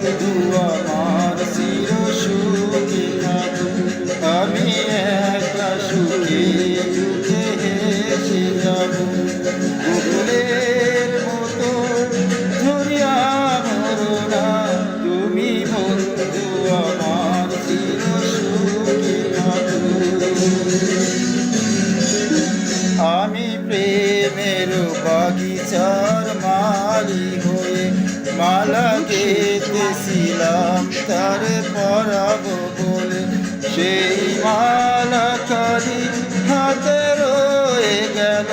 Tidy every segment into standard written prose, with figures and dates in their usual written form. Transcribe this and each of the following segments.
বন্ধু আমার চির সুখে থাকো। আমি একলা সুখে দুঃখে হেসে যাব, গোকুলের মতো ঝরিয়া মরো না, তুমি বন্ধু আমার চির সুখে থাকো। আমি প্রেমের বাগিচার মালি হয়ে মালা গেঁথেছিলাম তার পরাবো বলে, সেই মালা খালি হাতে রয়ে গেল,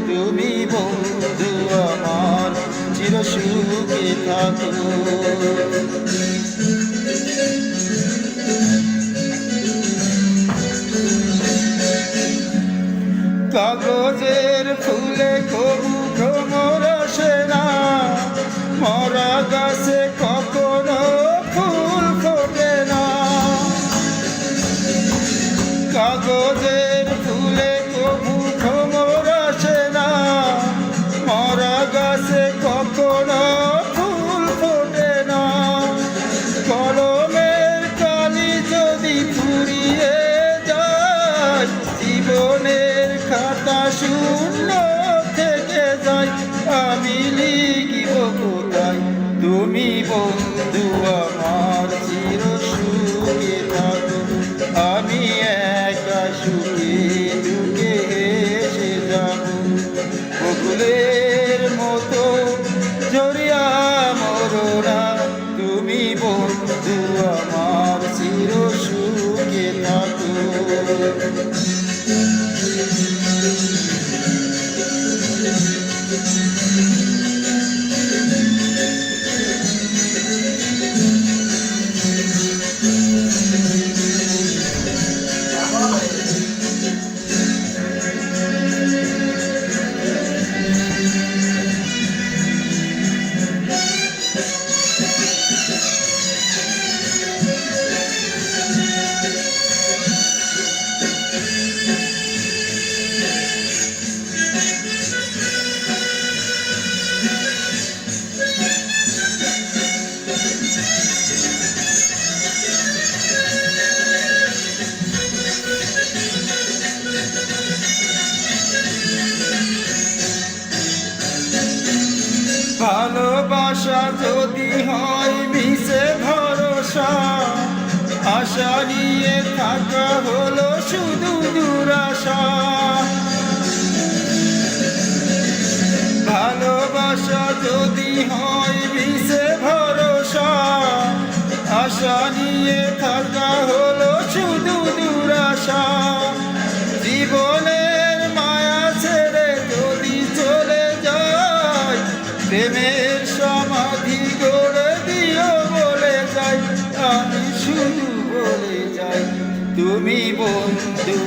তুমি বন্ধু আমার চির সুখে থাকো। কাগজের ফুলে কবু ভ্রমর আসে না, মরা গাছে কখনো ফুল ফোটে না। কাগজের ফুলে কবু ভ্রমর আসে না, মরা গাছে কখনো ফুল ফোটে না। কলমের কালি যদি ফুরিয়ে যায়, জীবনের খাতা শূন্য থেকে যায়, আমি লিখিব কোথায়, তুমি বন্ধু আমার চির সুখে থাকো। আমি একা সুখে দুঃখে হেসে যাব, গোকুলের মতো ঝরিয়া মরো না, তুমি বন্ধু আমার চির সুখে থাকো। ভালোবাসা যদি হয় মিশে ভরসা, আশা নিয়ে থাকা হলো শুধু দুরাশা। ভালোবাসা যদি হয় মিশে ভরসা, আশা নিয়ে থাকা হলো শুধু দুরাশা। জীবনের মায়া ছেড়ে যদি চলে যায়, প্রেমের সমাধি গড়ে দিও বলে যাই, আমি শুধু বলে যাই, তুমি বন্ধু